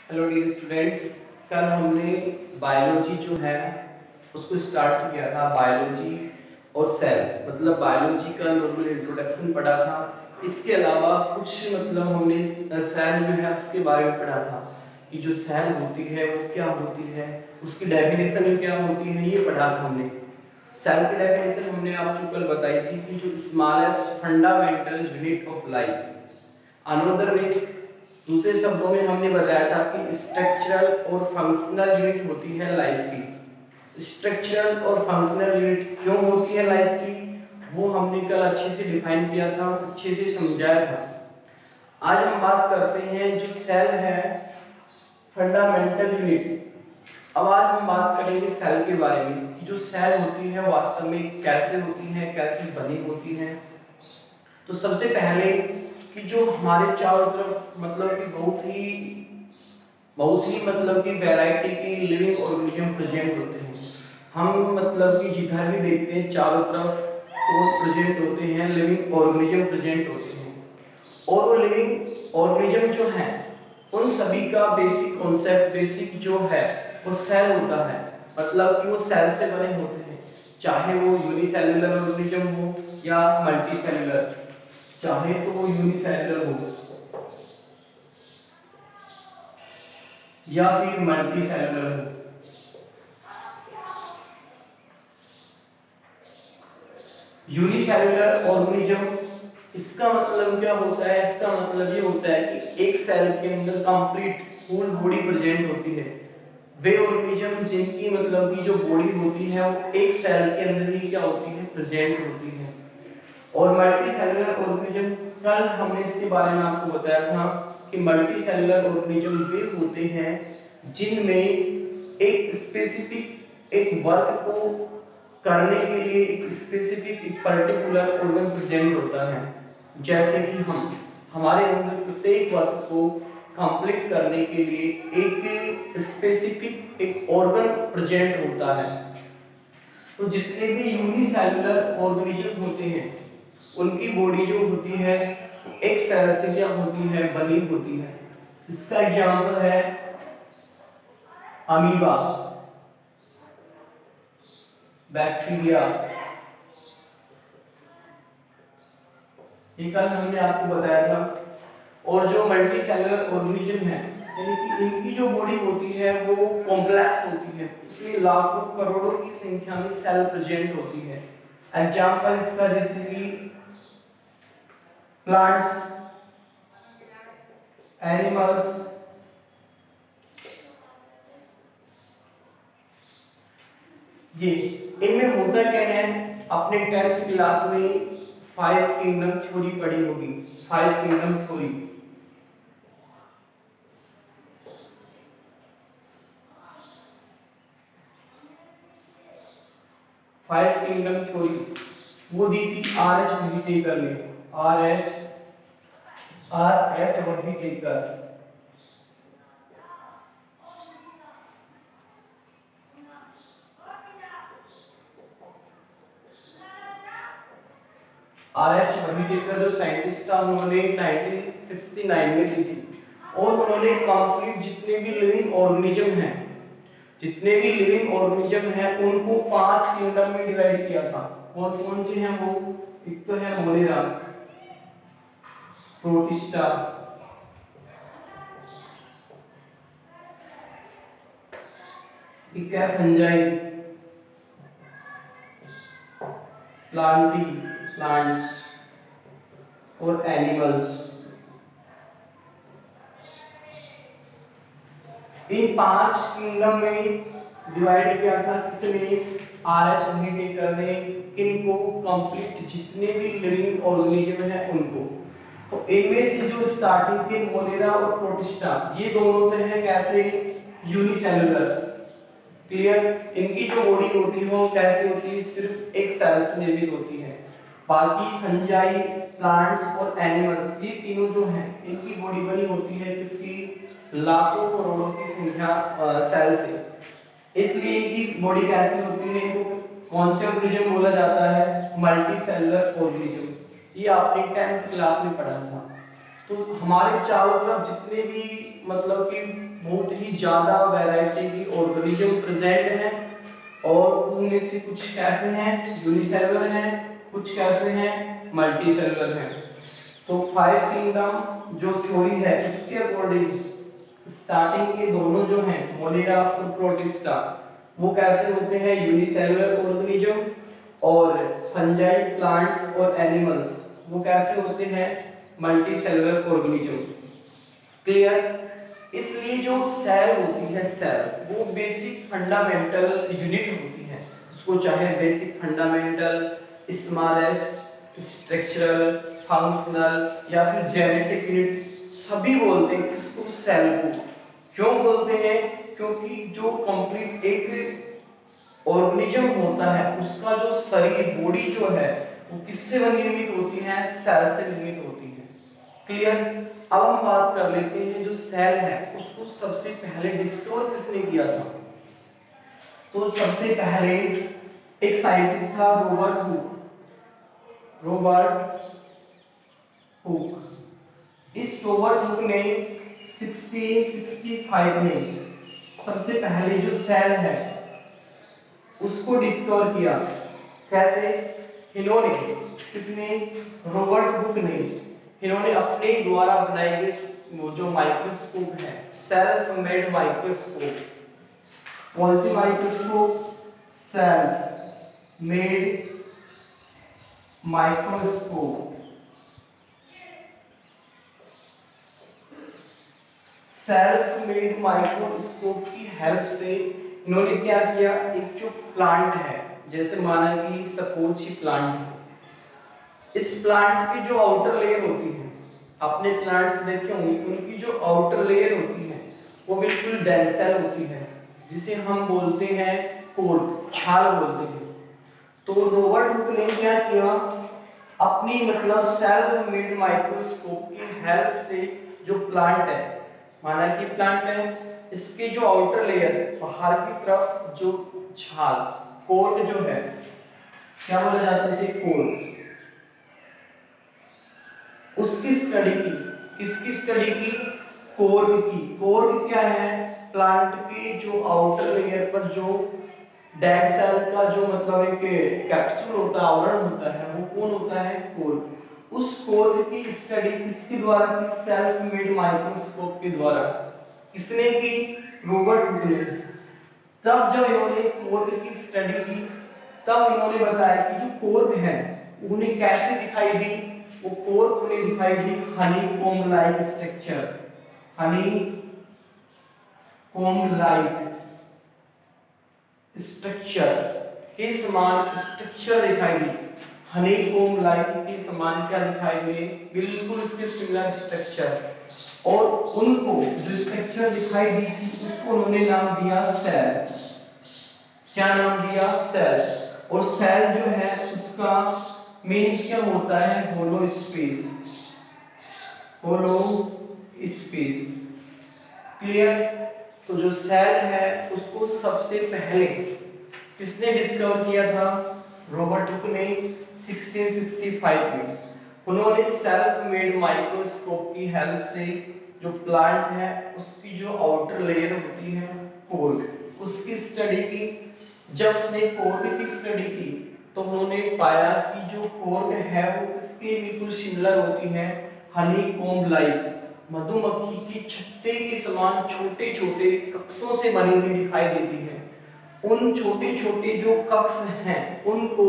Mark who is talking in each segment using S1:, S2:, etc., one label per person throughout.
S1: Hello dear student. कल हमने biology जो है उसको स्टार्ट किया था। बायोलॉजी और सेल मतलब बायोलॉजी का नॉर्मल इंट्रोडक्शन पढ़ा था। इसके अलावा कुछ हमने सेल जो है उसके बारे में पढ़ा था कि जो सेल होती है वो क्या होती है, उसकी डेफिनेशन क्या होती है, ये पढ़ा था हमने। सेल की डेफिनेशन हमने आपको कल बताई थी कि जो smallest fundamental unit of life, another में दूसरे शब्दों में हमने बताया था कि स्ट्रक्चरल और फंक्शनल यूनिट होती है लाइफ की। स्ट्रक्चरल और फंक्शनल यूनिट क्यों होती है लाइफ की, वो हमने कल अच्छे से डिफाइन किया था, अच्छे से समझाया था। आज हम बात करते हैं जो सेल है, फंडामेंटल यूनिट। अब आज हम बात करेंगे सेल के बारे में कि जो सेल होती है वास्तव में कैसे होती है, कैसे बनी होती है। तो सबसे पहले कि जो हमारे चारों तरफ कि बहुत ही कि वैरायटी की लिविंग ऑर्गेनिज्म प्रेजेंट होते हैं। हम कि जिधर भी देखते हैं चारों तरफ कौन प्रेजेंट होते हैं, लिविंग ऑर्गेनिज्म प्रेजेंट होते हैं। और वो लिविंग ऑर्गेनिज्म जो है उन सभी का बेसिक कॉन्सेप्ट, बेसिक जो है वो सेल होता है। मतलब कि वो सेल से बने होते हैं, चाहे वो यूनिसेल्युलर ऑर्गेनिज्म हो या मल्टी सेल्युलर। चाहे तो वो यूनिसेल्युलर हो या फिर मल्टी सेल्युलर हो। यूनिसेल्युलर ऑर्गेनिज्म, इसका मतलब क्या होता है? इसका मतलब ये होता है कि एक सेल के अंदर कंप्लीट फुल बॉडी प्रेजेंट होती है। वे ऑर्गेनिज्म जिनकी कि जो बॉडी होती है वो एक सेल के अंदर ही क्या होती है, प्रेजेंट होती है। और मल्टी सेल्युलर ऑर्गेनिज्म, कल हमने इसके बारे में आपको बताया था कि मल्टी सेल्युलर ऑर्गेनिज्म वे होते हैं जिनमें एक स्पेसिफिक एक वर्क को करने के लिए एक स्पेसिफिक एक पर्टिकुलर ऑर्गन प्रेजेंट होता है। जैसे कि हमारे अंदर प्रत्येक वर्क को कंप्लीट करने के लिए एक स्पेसिफिक एक ऑर्गन प्रेजेंट होता है। तो जितने भी यूनिसेल्युलर ऑर्गेनिज्म होते हैं उनकी बॉडी जो होती है एक सेल से क्या होती है, बनी होती है। इसका एग्जांपल है अमीबा, बैक्टीरिया। ये कल हमने आपको बताया था। और जो मल्टी सेल्युलर ऑर्गेनिज्म है यानी कि इनकी जो बॉडी होती है वो कॉम्प्लेक्स होती है, इसमें लाखों करोड़ों की संख्या में सेल प्रेजेंट होती है। एग्जांपल इसका जैसे कि प्लांट्स, एनिमल्स, ये इनमें होता क्या है? अपने 10th क्लास में 5 किंगडम थ्योरी पढ़ी होगी। 5 किंगडम थ्योरी, वो दी थी आर एच विटेकर ने। R H Whittaker. R H Whittaker जो साइंटिस्ट था उन्होंने 1969 में दी थी। और उन्होंने कंप्लीट जितने भी लिविंग ऑर्गेनिज्म हैं उनको 5 किंगडम में डिवाइड किया था। कौन कौन से हैं वो? एक तो है मोनेरा, प्रोटिस्टा, एक है फंजाई, प्लांट्स और एनिमल्स। इन 5 किंगडम में डिवाइड किया था किसने? आर एच विटेकर ने। किनको? कंप्लीट जितने भी लिविंग ऑर्गेनिज्म है उनको। तो इनमें से जो स्टार्टिंग के मोनेरा और प्रोटिस्टा, ये दोनों तो हैं कैसे? यूनिसेल्युलर। क्लियर? इनकी जो बॉडी होती है वो कैसे होती है? सिर्फ एक सेल से निर्मित होती है। बाकी फंजाई, प्लांट्स और एनिमल्स, ये तीनों जो हैं इनकी बॉडी बनी होती है किसकी? लाखों करोड़ों की संख्या सेल से। इसलिए इनकी बॉडी कैसी होती है? इनको कौन से ऑर्गेनिज्म बोला जाता है? Multi cellular organism. ये आपने 10th क्लास में पढ़ा था। तो हमारे चारों तरफ जितने भी मतलब कि बहुत ही ज़्यादा वैरायटी की ऑर्गेनिज्म प्रेजेंट हैं, और उनमें से कुछ कैसे हैं यूनिसेलुलर हैं, कुछ कैसे हैं मल्टीसेलुलर हैं। तो 5 किंगडम जो थ्योरी है इसके अकॉर्डिंग स्टार्टिंग के दोनों जो हैं मोनिरा और प्रोटिस्टा वो कैसे होते हैं यूनिसेलुलर ऑर्गेनिज्म, और फंजाई प्लांट्स और एनिमल्स वो कैसे होते हैं मल्टीसेलुलर ऑर्गेनिज्म। क्लियर। इसलिए जो सेल होती है सेल वो बेसिक फंडामेंटल यूनिट होती है, उसको चाहे basic fundamental, smallest, structural, functional या फिर जेनेटिक यूनिट सभी बोलते हैं किसको सेल को। क्यों बोलते हैं? क्योंकि जो कंप्लीट एक ऑर्गेनिज्म होता है उसका जो शरीर बॉडी जो है वो किससे निर्मित होती है? सेल से निर्मित होती है। क्लियर। अब हम बात कर लेते हैं जो सेल है उसको सबसे पहले डिस्कवर किसने किया था। तो सबसे पहले एक साइंटिस्ट था रॉबर्ट हुक। इस रॉबर्ट हुक ने 1665 में सबसे पहले जो सेल है उसको डिस्कवर किया। कैसे? इन्होंने, किसने? रॉबर्ट हुक ने, इन्होंने अपने द्वारा बनाए गए वो जो माइक्रोस्कोप है सेल्फ मेड माइक्रोस्कोप। कौन सी microscope? Self made microscope. Self made microscope की हेल्प से इन्होंने क्या किया, एक जो प्लांट है जैसे माना कि सपोज ये प्लांट है, इस प्लांट की जो आउटर लेयर होती है, आपने प्लांट्स देखे होंगे, उनकी जो आउटर लेयर होती है वो बिल्कुल डेंसल होती है जिसे हम बोलते हैं कोर्क, छाल बोलते हैं। तो रॉबर्ट हुक ने क्या किया, अपनी मतलब सेल्फ मेड माइक्रोस्कोप की हेल्प से जो प्लांट है, माना कि प्लांट है, इसके जो आउटर लेयर बाहर की तरफ जो छाल कोर्क जो है, क्या बोला जाता है इसे? कोर्क। उसकी स्टडी की, किसकी स्टडी की? कोर्क की। कोर्क क्या है? प्लांट के जो आउटर लेयर पर जो डेड सेल का जो मतलब एक कैप्सूल होता है, आवरण होता है, वो कौन होता है? कोर्क। उस कोर्क की स्टडी किसके द्वारा की? सेल्फ मेड माइक्रोस्कोप के द्वारा। किसने की? रॉबर्ट हुक ने। तब जब इन्होंने कोर्क की स्टडी की तब इन्होंने बताया कि जो कोर्क है उन्हें कैसे दिखाई दी, वो कोर्क उन्हें दिखाई दी honeycomb like structure, honeycomb like structure के समान स्ट्रक्चर दिखाई दी। हनीकॉम्ब लाइक के समान क्या दिखाई दे? बिल्कुल इसके सिमिलर स्ट्रक्चर। और उनको जो स्ट्रक्चर दिखाई दी थी उसको उन्होंने नाम दिया सेल। क्या नाम दिया? सेल। और सेल जो है उसका मीन्स क्या होता है? होलो स्पेस, होलो स्पेस। क्लियर। तो जो सेल है उसको सबसे पहले किसने डिस्कवर किया था? रॉबर्ट हुक ने 1665 में। उन्होंने सेल्फ मेड माइक्रोस्कोप की हेल्प से जो प्लांट है उसकी जो आउटर लेयर होती है कोर्क, उसकी स्टडी की। जब उसने कोर्क की स्टडी की तो उन्होंने पाया कि जो कोर्क है वो किसके बिल्कुल सिमिलर होती है? हनीकॉम्ब लाइक, मधुमक्खी की छत्ते के समान छोटे छोटे कक्षों से बनी हुई दिखाई देती है। उन छोटे छोटे जो कक्ष हैं उनको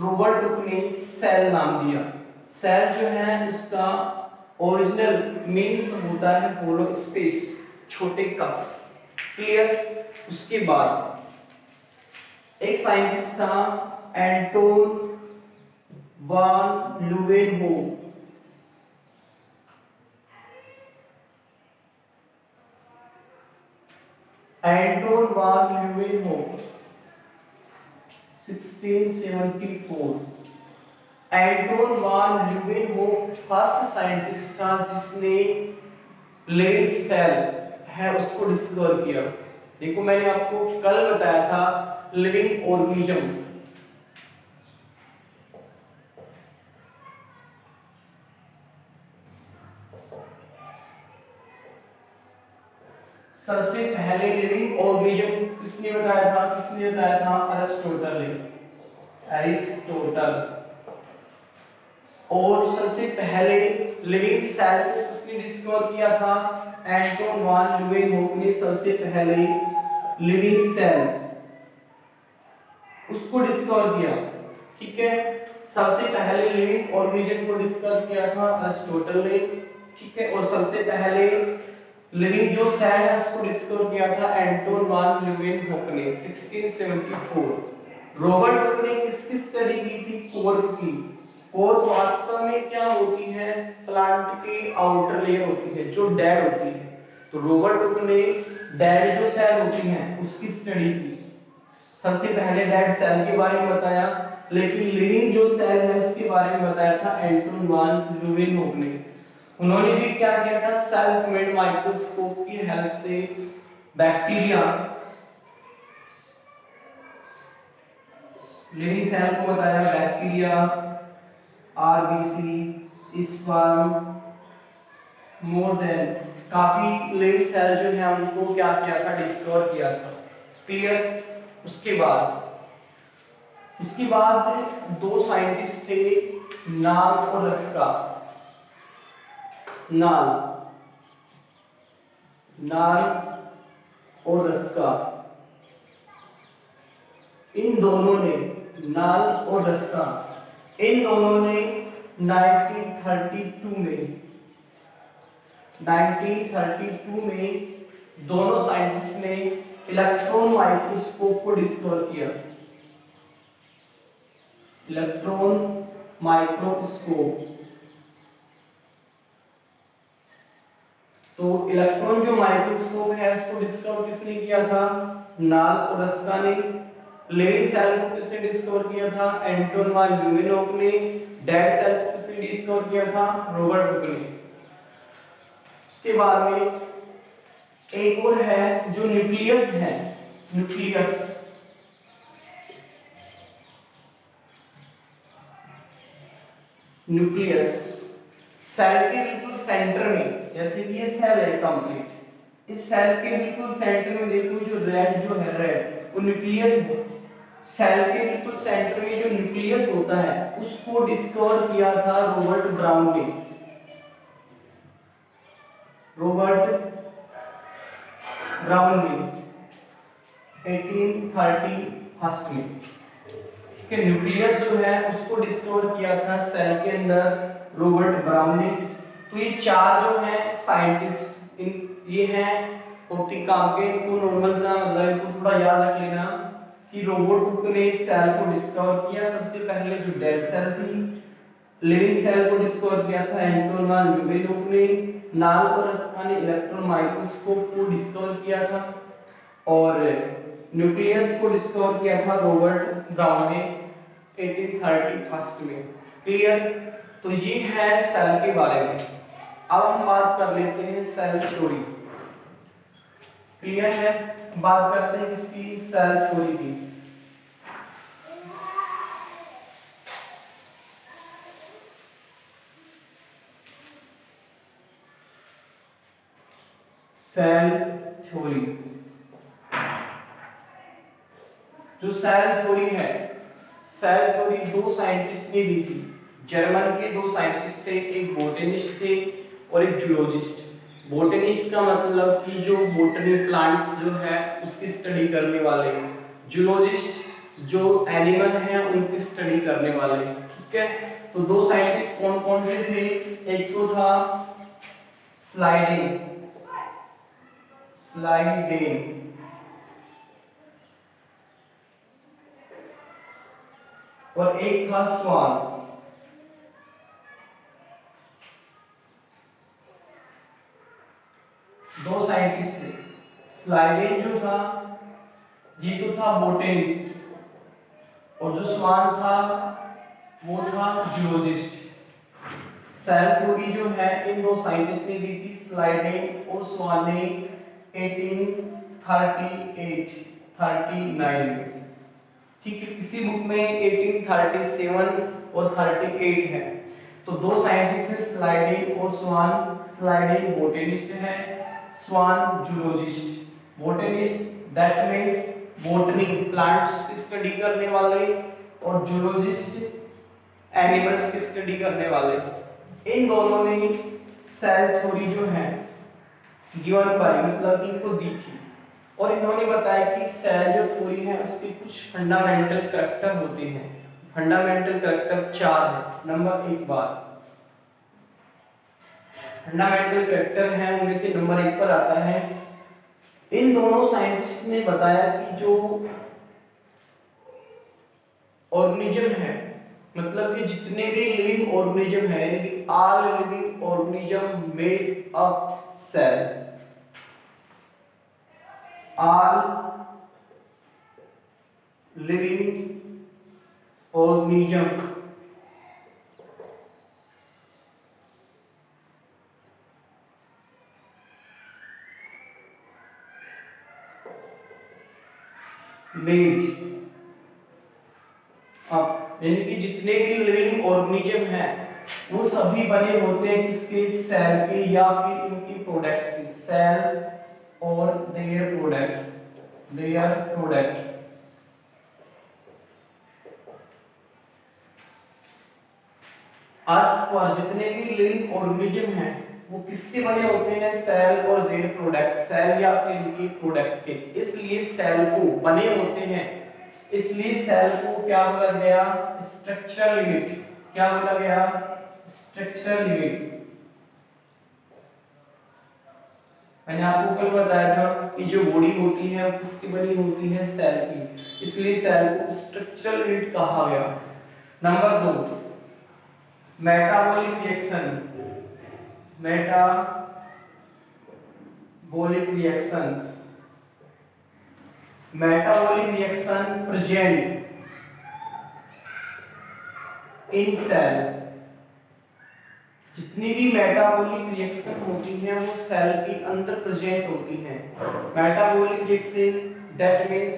S1: रॉबर्ट हुक ने सेल नाम दिया। सेल जो है उसका ओरिजिनल मीन्स होता है होलो स्पेस, छोटे कक्ष। क्लियर। उसके बाद एक साइंटिस्ट था एंटोन वान ल्यूवेनहोक। एंटोन वान ल्यूवेनहोक 1674। एंटोन वान ल्यूवेनहोक फर्स्ट साइंटिस्ट था जिसने लिविंग सेल है उसको डिस्कवर किया। देखो मैंने आपको कल बताया था लिविंग ऑर्गेनिज्म, सबसे पहले लिविंग ऑर्गेनिज्म किसने बताया था? अरिस्टोटल ने, अरिस्टोटल। और सबसे पहले लिविंग सेल को किसने डिस्कवर किया था? एंटोन वान ल्यूवेनहोक ने सबसे पहले लिविंग सेल उसको डिस्कवर किया। ठीक है, सबसे पहले लिविंग ऑर्गेनिज्म को डिस्कवर किया था अरिस्टोटल ने। ठीक है, और सबसे पहले लिविंग जो सेल है उसको डिस्कवर किया था एंटोन वान ल्यूवेनहोक ने 1674। रॉबर्ट हुक ने किसकी स्टडी की थी? कोर्क की। कोर्क वास्तव में क्या होती है? प्लांट की आउटर लेयर होती है जो डेड होती है। तो रॉबर्ट हुक ने डेड जो सेल होती हैं उसकी स्टडी की। सबसे पहले डेड सेल के बारे में बताया, लेकिन लिविंग जो सेल है उसके बारे में बताया था एंटोन वान ल्यूवेनहोक ने। उन्होंने भी क्या किया था? सेल्फ मेड माइक्रोस्कोप की हेल्प से बैक्टीरिया, लिविंग सेल को बताया bacteria, RBC, sperm, more than काफी लिविंग सेल जो है उनको क्या किया था? डिस्कवर किया था। क्लियर? उसके बाद दो साइंटिस्ट थे, नाल और रस्का। नाल और रस्का, इन दोनों ने 1932 में दोनों साइंटिस्ट ने इलेक्ट्रॉन माइक्रोस्कोप को डिस्कवर किया। Electron microscope. तो इलेक्ट्रॉन जो माइक्रोस्कोप है उसको डिस्कवर किसने किया था? नाल और रस्का ने। लिविंग सेल को किसने डिस्कवर किया था? एंटोन वान ल्यूवेनहोक ने। डेड सेल को किसने डिस्कवर किया था? रॉबर्ट हुक ने। उसके बाद में एक और है जो न्यूक्लियस है। न्यूक्लियस सेल के बिल्कुल सेंटर में, जैसे कि ये सेल है कंप्लीट, इस सेल के बिल्कुल सेंटर में देखो जो रेड वो न्यूक्लियस है। सेल के बिल्कुल सेंटर में जो न्यूक्लियस होता है उसको डिस्कवर किया था रॉबर्ट ब्राउन ने। रॉबर्ट ब्राउन ने 1831 में के न्यूक्लियस जो है उसको डिस्कवर किया था सेल के अंदर रॉबर्ट ब्राउन ने। तो ये चार जो है साइंटिस्ट, ये हैं भौतिक काम के, इनको नॉर्मल सा मतलब इनको थोड़ा याद रख लेना कि रॉबर्ट हुक ने सेल को डिस्कवर किया सबसे पहले जो डेड सेल थी। लिविंग सेल को डिस्कवर किया था एंटोन वान ल्यूवेनहोक ने। नाल और रस्का ने इलेक्ट्रॉन माइक्रोस्कोप को डिस्कवर किया था और न्यूक्लियस को डिस्कवर किया था रॉबर्ट ब्राउन ने 1831 में। क्लियर? तो ये है सेल के बारे में। अब हम बात कर लेते हैं सेल थ्योरी। क्लियर है? बात करते हैं इसकी सेल थ्योरी की। सेल थ्योरी, जो सेल थ्योरी है, सेल थ्योरी दो साइंटिस्ट ने दी थी। जर्मन के दो साइंटिस्ट थे, एक बोटेनिस्ट थे और एक जूलॉजिस्ट। बोटेनिस्ट का मतलब कि जो बोटनी प्लांट्स जो है उसकी स्टडी करने वाले, जूलॉजिस्ट जो एनिमल हैं उनकी स्टडी करने वाले। ठीक है, तो दो साइंटिस्ट कौन कौन से थे? एक तो था स्लाइडिंग और एक था स्वान। दो साइंटिस्ट थे। स्लाइडिंग जो था ये तो था बोटेनिस्ट और जो स्वान था वो था जूलॉजिस्ट। सेल थ्योरी जो है इन दो साइंटिस्ट ने दी थी, स्लाइडिंग और स्वान ने 1839 में। ठीक है, किसी बुक में 1837 और 38 है। तो दो साइंटिस्ट हैं, स्लाइडिंग और स्वान। स्लाइडिंग बोटेनिस्ट है, Schwann zoologist. Botanist that means botany plants की स्टडी करने वाले, और जूलॉजिस्ट एनिमल्स की स्टडी करने वाले। इन दोनों ने सेल थ्योरी जो है गिवन बाय मतलब इनको दी थी, और इन्होंने बताया कि सेल जो थ्योरी है उसके कुछ फंडामेंटल कैरेक्टर होते हैं। फंडामेंटल कैरेक्टर 4 है। नंबर 1 बात फंडामेंटल कैरेक्टर है उनमें से नंबर 1 पर आता है, इन दोनों साइंटिस्ट ने बताया कि जो ऑर्गेनिज्म है, मतलब कि जितने भी लिविंग ऑर्गेनिज्म है, यानी कि all living organism made up cell, all living organism made up, यानी कि जितने भी लिविंग ऑर्गेनिज्म हैं वो सभी बने होते हैं किसके, सेल के या फिर इनकी प्रोडक्ट्स से। सेल और देयर प्रोडक्ट्स, देयर प्रोडक्ट। अर्थ पर जितने भी लिविंग ऑर्गेनिज्म हैं वो किसके बने होते हैं, सेल और देयर प्रोडक्ट, सेल या फिर इनकी प्रोडक्ट के। इसलिए सेल को बने होते हैं, इसलिए सेल को क्या बोला गया, स्ट्रक्चरल यूनिट। क्या बोला गया, स्ट्रक्चरल यूनिट। मैंने आपको कल बताया था कि जो बॉडी होती है वो किसकी बनी होती है, सेल की, इसलिए सेल को स्ट्रक्चरल यूनिट कहा गया। Number 2 metabolic reaction. Metabolic reaction, metabolic reaction present in cell. जितनी भी मेटाबॉलिक रिएक्शन होती हैं वो सेल के अंदर प्रेजेंट होती हैं। Metabolic reaction that means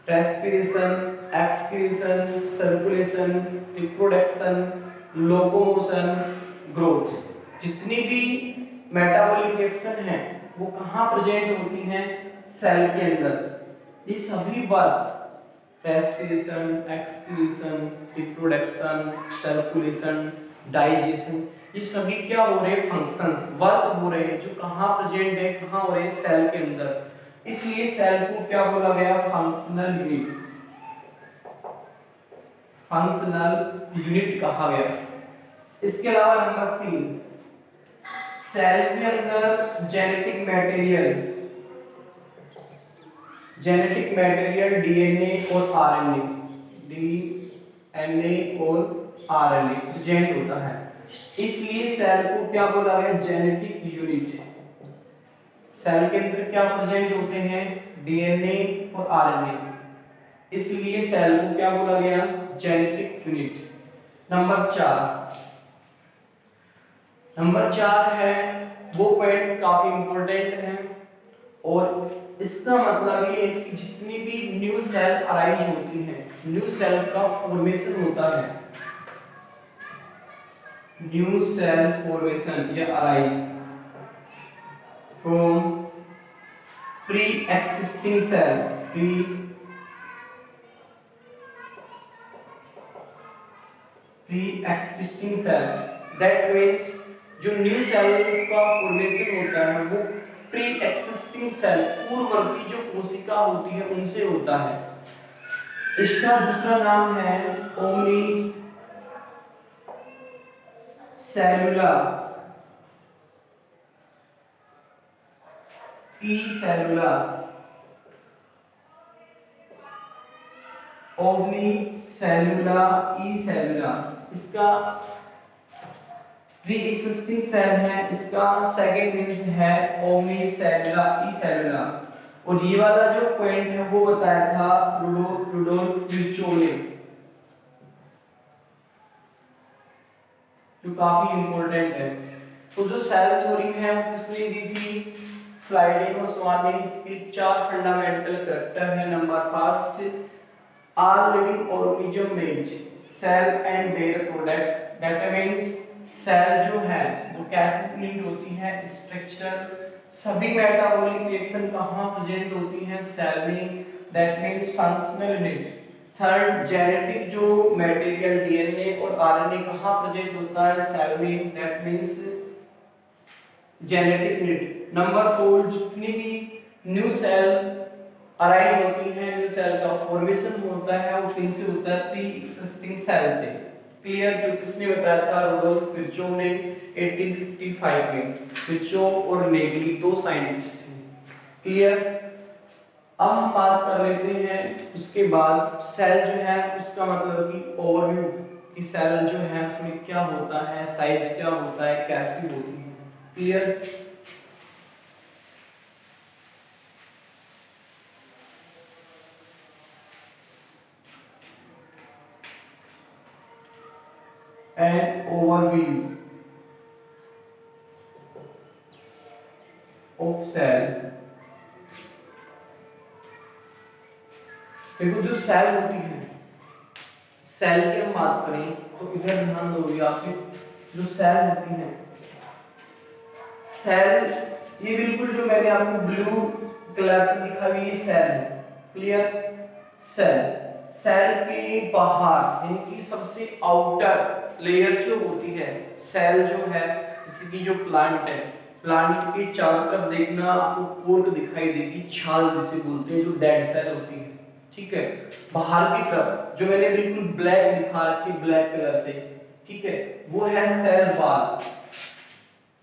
S1: respiration, excretion, circulation, reproduction, locomotion, growth. जितनी भी मेटाबॉलिक रिएक्शन है वो कहाँ प्रेजेंट होती हैं, सेल के अंदर। ये सभी work respiration, excretion, reproduction, circulation, digestion, ये सभी क्या हो रहे हैं, फंक्शंस, वर्क हो रहे हैं जो कहाँ प्रेजेंट है, कहाँ हो रहे हैं, सेल के अंदर। इसलिए सेल को क्या बोला गया, फंक्शनल यूनिट, फंक्शनल यूनिट कहा गया। इसके अलावा नंबर 3 सेल के अंदर genetic material, genetic material DNA और आरएनए, डीएनए और आरएनए प्रेजेंट होता है। इसलिए सेल को क्या बोला गया, जेनेटिक यूनिट। सेल के अंदर क्या प्रेजेंट होते हैं, डीएनए और आरएनए, इसलिए सेल को क्या बोला गया, जेनेटिक यूनिट। नंबर 4 है वो पॉइंट काफी इंपॉर्टेंट है, और इसका मतलब ये है कि जितनी भी न्यू सेल अराइज होती है, न्यू सेल का फॉर्मेशन होता है, न्यू सेल फॉर्मेशन या arise from pre existing cell, pre existing cell that means जो न्यू सेल का फॉर्मेशन होता है वो प्री एक्सिस्टिंग सेल, पूर्ववर्ती जो कोशिका होती है उनसे होता है। इसका दूसरा नाम है ओमनी सेलुलर, ई सेलुलर, ओमनी सेलुलर, ई सेलुलर। इसका प्री एक्सिस्टिंग सेल है, इसका सेकंड मीन्स है ओमनी सेलुलर, ई सेलुलर। और ये वाला जो पॉइंट है वो बताया था रुडोल्फ विर्चो ने, जो काफी इंपॉर्टेंट है। तो जो सेल थ्योरी है वो किसने दी थी, स्लाइडिंग और स्वान ने। इसके 4 फंडामेंटल कैरेक्टर है। Number 1 all living organism made cell and their products, that means cell जो है वो कैसे स्प्लिट होती है, स्ट्रक्चर, सभी मेटाबॉलिक रिएक्शन कहाँ प्रेजेंट होती हैं, सेल में, that means functional unit. Third, genetic जो मटेरियल डीएनए और आरएनए कहाँ प्रेजेंट होता है, सेल में, that means genetic unit. Number 4, जितनी भी न्यू सेल अराइज होती है, न्यू सेल का फॉर्मेशन होता है वो किन से होता है, प्री एक्सिस्टिंग सेल से। क्लियर, जो किसने बताया था, रुडोल्फ विर्चो ने 1855 में। विर्चो और नेगली दो साइंटिस्ट थे। क्लियर। अब हम बात कर लेते हैं उसके बाद सेल जो है उसका मतलब कि ओवरव्यू कि सेल जो है उसमें क्या होता है, साइज क्या होता है, कैसी होती है। Clear. An overview of cell। देखो जो सेल होती है, सेल की हम बात करें तो इधर ध्यान दोगे आपके, जो सेल होती है, सेल ये बिल्कुल जो मैंने आपको ब्लू कलर से दिखा हुई ये सेल है। क्लियर। सेल, सेल के बाहर यानी कि सबसे आउटर लेयर जो होती है, सेल जो है, जैसे कि जो प्लांट है, प्लांट के चारों तरफ देखना आपको कोर्क दिखाई देगी, छाल जिसे बोलते हैं, जो डेड सेल होती है। ठीक है। बाहर की तरफ जो मैंने बिल्कुल ब्लैक दिखा रखी, ब्लैक कलर से, ठीक है, वो है सेल वॉल।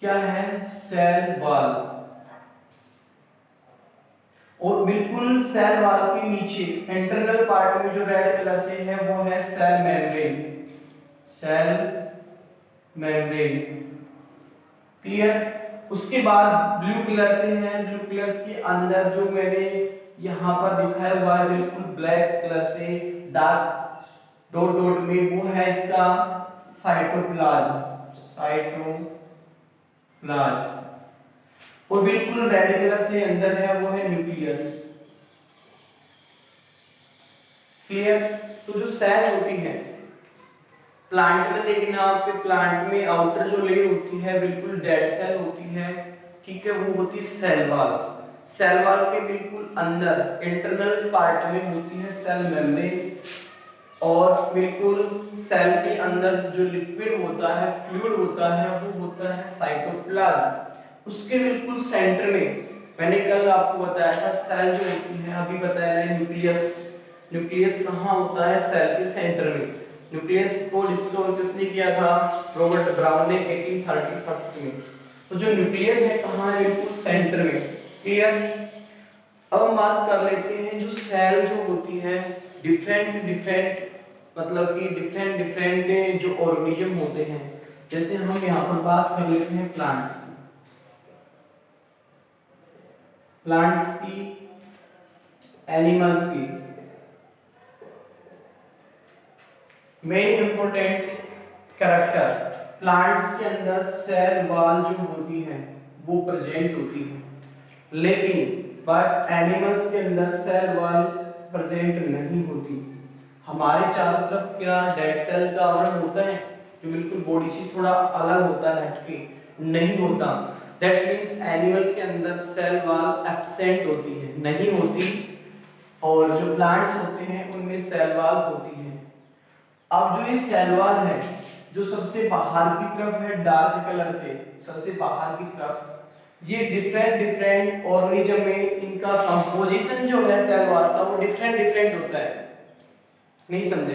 S1: क्या है, सेल वॉल। और बिल्कुल सेल वॉल के नीचे इंटरनल पार्ट में जो रेड कलर से है वो है cell membrane, cell membrane. Clear. उसके बाद ब्लू कलर से है, ब्लू कलर के अंदर जो मैंने यहाँ पर दिखाया हुआ है बिल्कुल ब्लैक कलर से डार्क डॉट डॉट में, वो है इसका साइटोप्लाज्म, साइटोप्लाज्म। और बिल्कुल रेड कलर से अंदर है वो है न्यूक्लियस। क्लियर। तो जो सेल होती है प्लांट में देखना आपके, प्लांट में आउटर जो लेयर होती है बिल्कुल डेड सेल होती है। ठीक है, वो होती सेल वॉल। सेल वॉल के बिल्कुल अंदर इंटरनल पार्ट में होती है सेल मेम्ब्रेन। और बिल्कुल सेल के अंदर जो लिक्विड होता है, फ्लूइड होता है, वो होता है साइटोप्लाज्म। उसके बिल्कुल सेंटर में मैंने कल आपको बताया था सेल जो होती है, अभी बताया है न्यूक्लियस। न्यूक्लियस कहाँ होता है, सेल के सेंटर में। न्यूक्लियस को डिस्कवर किसने किया था, रॉबर्ट ब्राउन ने 1831 में। तो जो न्यूक्लियस है कहाँ है, बिल्कुल सेंटर में। क्लियर। अब हम बात कर लेते हैं जो सेल जो होती है डिफरेंट डिफरेंट मतलब कि डिफरेंट डिफरेंट जो ऑर्गेनिज्म होते हैं। जैसे हम यहाँ पर बात कर लेते हैं प्लांट्स की, प्लांट्स की, एनिमल्स की। मेन इंपॉर्टेंट कैरेक्टर, प्लांट्स के अंदर सेल वॉल जो होती है वो प्रेजेंट होती है, लेकिन बट एनिमल्स के अंदर सेल वॉल प्रेजेंट नहीं होती। हमारे चारों तरफ क्या डेड सेल का आवरण होता है जो बिल्कुल बॉडी से थोड़ा अलग होता है, हटके नहीं होता। दैट मींस एनिमल के अंदर सेल वॉल एब्सेंट होती है, नहीं होती। और जो प्लांट्स होते हैं उनमें सेल वॉल होती है। अब जो ये सेल वॉल है जो सबसे बाहर की तरफ है डार्क कलर से, सबसे बाहर की तरफ, ये डिफरेंट डिफरेंट ऑर्गेनिज्म में इनका कंपोजिशन जो है सेल वॉल का वो डिफरेंट डिफरेंट होता है। नहीं समझे?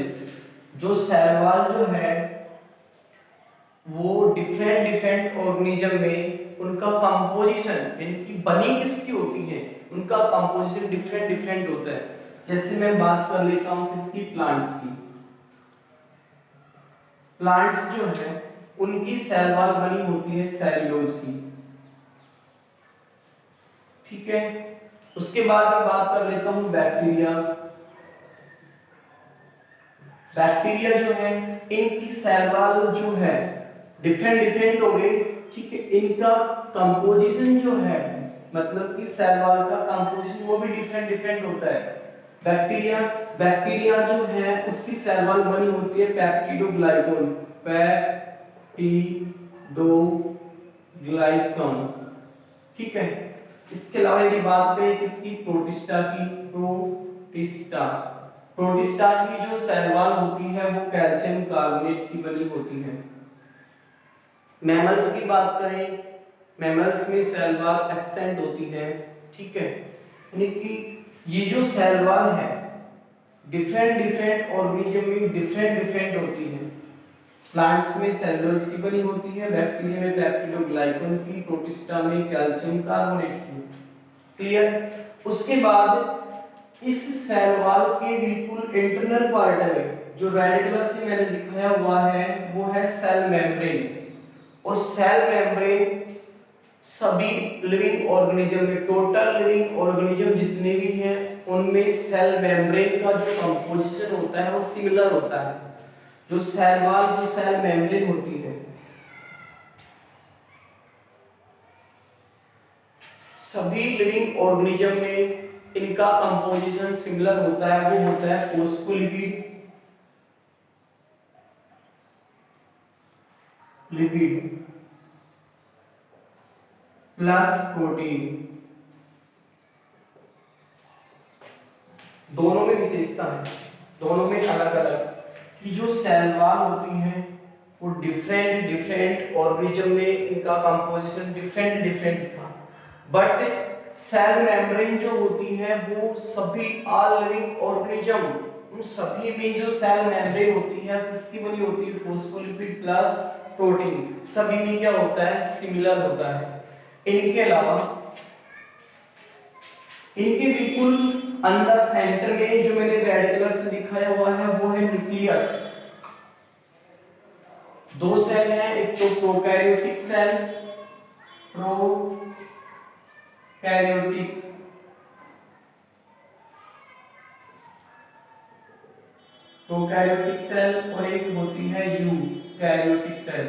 S1: जो सेल वॉल जो है वो डिफरेंट डिफरेंट ऑर्गेनिज्म में उनका कंपोजिशन इनकी बनी किसकी होती है, उनका कंपोजिशन डिफरेंट डिफरेंट होता है। जैसे मैं बात कर लेता हूं किसकी, प्लांट्स की। प्लांट्स जो है उनकी सेल वॉल बनी होती है सेल्यूलोज की। ठीक है। उसके बाद मैं बात कर लेता हूं बैक्टीरिया। बैक्टीरिया जो है इनकी सेल वॉल जो है डिफरेंट डिफरेंट हो गई। ठीक है। इनका कंपोजिशन जो है मतलब कि सेल वॉल का कंपोजिशन वो भी डिफरेंट डिफरेंट होता है। बैक्टीरिया, बैक्टीरिया जो है उसकी सेल वॉल बनी होती है पेप्टिडोग्लाइकॉन, पेप्टिडोग्लाइकॉन। टी दो ग्लाइकन, ठीक है। इसके अलावा यदि बात करें किसकी, प्रोटिस्टा की, प्रोटिस्टा की जो सेल वॉल होती है वो कैल्शियम कार्बोनेट की बनी होती है। मैमल्स की बात करें, मैमल्स में सेल वॉल एब्सेंट होती है, ठीक है। यानी कि ये जो सेल वॉल है डिफरेंट ऑर्गेनिज्म में डिफरेंट होती है। प्लांट्स में सेलुलोज की बनी होती है, बैक्टीरिया में पेप्टिडोग्लाइकन की, प्रोटिस्टा में कैल्शियम कार्बोनेट की, क्लियर। उसके बाद इस सेल वॉल के बिल्कुल इंटरनल पार्ट में जो रेड कलर से मैंने दिखाया हुआ है वो है सेल मेम्ब्रेन। और सेल मेम्ब्रेन सभी लिविंग ऑर्गेनिज्म में, टोटल लिविंग ऑर्गेनिज्म जितने भी हैं उनमें सेल मेम्ब्रेन का जो कंपोजिशन होता है वो सिमिलर होता है। जो सेल वॉल, जो सेल मेम्ब्रेन होती है, सभी लिविंग ऑर्गेनिज्म में इनका कंपोजिशन सिमिलर होता है, वो होता है फोस्फोलिपिड, लिपिड प्लस प्रोटीन। दोनों में विशेषता है, दोनों में अलग अलग कि जो सेल वॉल होती है वो डिफरेंट ऑर्गेनिज्म में इनका कंपोजिशन डिफरेंट था, बट सेल मेम्ब्रेन जो होती है वो सभी ऑल लिविंग ऑर्गेनिज्म, उन सभी में जो सेल मेम्ब्रेन होती है किसकी बनी होती है, फोस्फोलिपिड प्लस प्रोटीन। सभी में क्या होता है, सिमिलर होता है। इनके अलावा इनके बिल्कुल अंदर सेंटर में जो मैंने रेड कलर से दिखाया हुआ है वो है न्यूक्लियस। दो सेल हैं, एक तो प्रोकैरियोटिक सेल, प्रोकैरियोटिक सेल और एक होती है यूकैरियोटिक सेल।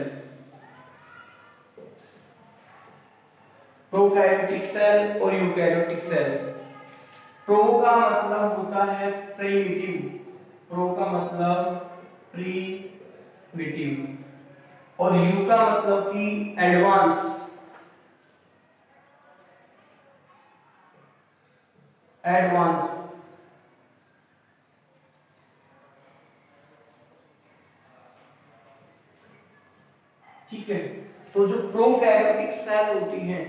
S1: प्रोकैरियोटिक सेल और यूकैरियोटिक सेल। प्रो का मतलब होता है प्रिमिटिव, प्रो का मतलब प्रिमिटिव, और यू का मतलब कि एडवांस, ठीक है। तो जो प्रोकैरियोटिक सेल होती है,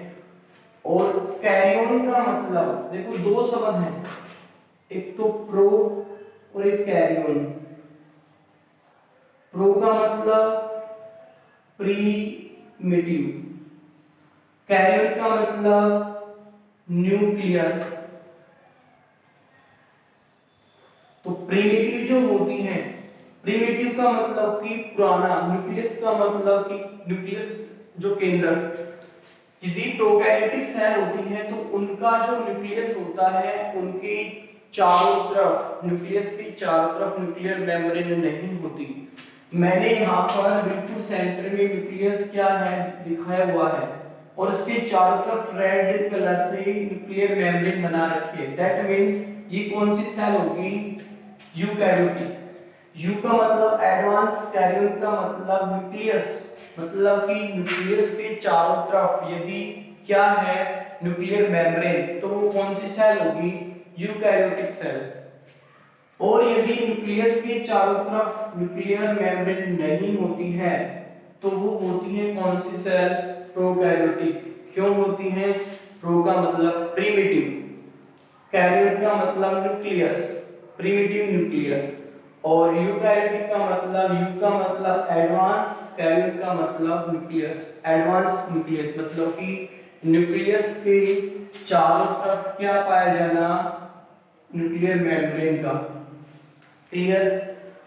S1: और कैरियन का मतलब देखो दो शब्द हैं, एक तो प्रो और एक कैरियन। प्रो का मतलब प्रीमिटिव, कैरियन का मतलब न्यूक्लियस। तो प्रीमिटिव जो होती है, प्रीमिटिव का मतलब कि पुराना, न्यूक्लियस का मतलब कि न्यूक्लियस जो केंद्रक। यदि प्रोकैरियोटिक सेल होती है तो उनका जो न्यूक्लियस होता है उनके चारों तरफ, न्यूक्लियस के चारों तरफ न्यूक्लियर मेम्ब्रेन नहीं होती। मैंने यहाँ पर बिल्कुल सेंटर में न्यूक्लियस क्या है दिखाया हुआ है, और इसके चारों तरफ रेड कलर से न्यूक्लियर मेम्ब्रेन बना रखी है। दैट मींस ये कौन सी सेल होगी, यूकैरियोटिक। यू का मतलब एडवांस, कैरियन का मतलब न्यूक्लियस, मतलब कि न्यूक्लियस के चारों तरफ यदि क्या है न्यूक्लियर मेम्ब्रेन, तो वो कौन सी सेल होगी, यूकैरियोटिक सेल। और यदि न्यूक्लियस के चारों तरफ न्यूक्लियर मेम्ब्रेन नहीं होती है तो वो होती है कौन सी सेल, प्रोकैरियोटिक। क्यों होती है, प्रो का मतलब प्रिमिटिव, कैरियन का मतलब न्यूक्लियस, प्रिमिटिव न्यूक्लियस, और यूकैरियोटिक का मतलब, यू का मतलब एडवांस, कैरियन का मतलब न्यूक्लियस, एडवांस न्यूक्लियस, मतलब कि न्यूक्लियस के चारों तरफ क्या पाया जाना, न्यूक्लियर मेम्ब्रेन का, क्लियर।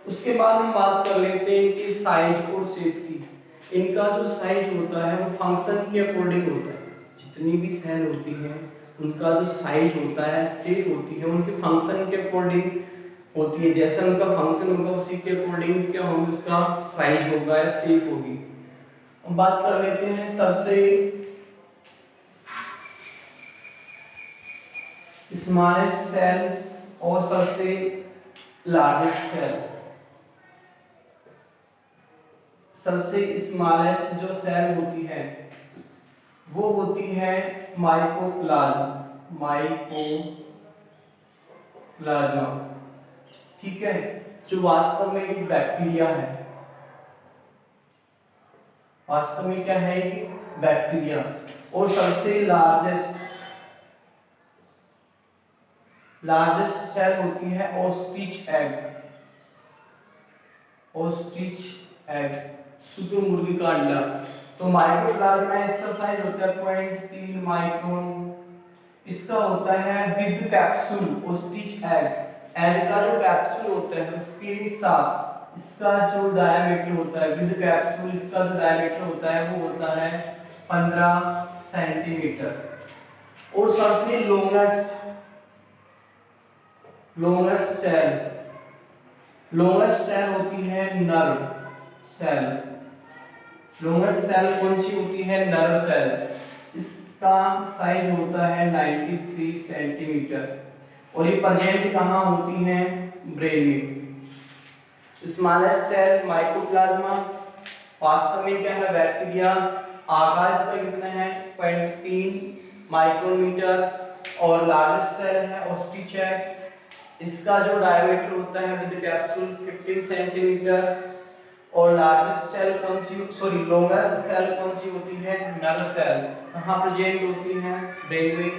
S1: उसके बाद हम बात कर लेते हैं इनकी साइज और शेप की। इनका जो साइज होता है वो फंक्शन के अकॉर्डिंग होता है। जितनी भी सेल होती है उनका जो साइज होता है, शेप होती है, उनके फंक्शन के अकॉर्डिंग होती है। जैसा उनका फंक्शन होगा उसी के अकॉर्डिंग क्या होगा, उसका साइज होगा या शेप होगी। अब बात कर लेते हैं सबसे स्मॉलेस्ट सेल और सबसे लार्जेस्ट सेल। सबसे स्मॉलेस्ट जो सेल होती है वो होती है माइकोप्लाज्मा, ठीक है, जो वास्तव में एक बैक्टीरिया है। वास्तव में क्या है ये? बैक्टीरिया। और सबसे लार्जेस्ट सेल होती है ऑस्ट्रिच एग, शुतुरमुर्गी का अंडा। तो माइकोप्लाज्मा इसका साइज होता है 0.3 माइक्रोन। इसका होता है विद कैप्सूल ऑस्ट्रिच एग का जो कैप्सूल होता है उसके साथ इसका जो डायमीटर होता है विद कैप्सूल, इसका जो डायमीटर होता है वो होता है 15 सेंटीमीटर। और सबसे लॉन्गेस्ट सेल होती है नर्व सेल। लॉन्गेस्ट सेल कौन सी होती है? Nerve cell. इसका साइज होता है 93 सेंटीमीटर और ये प्रेजेंट कहाँ होती है? ब्रेन में। स्मॉलेस्ट सेल माइकोप्लाज्मा, वास्तव में क्या है? बैक्टीरिया। आकार इसका कितना है? 0.3 माइक्रोमीटर। और लार्जेस्ट सेल है ऑस्ट्रिच एग, इसका जो डायमीटर होता है विद कैप्सूल 15 सेंटीमीटर। और लार्जेस्ट सेल कौन सी, लॉन्गेस्ट सेल कौन सी होती है? Nerve cell. कहाँ प्रेजेंट होती है? ब्रेन में।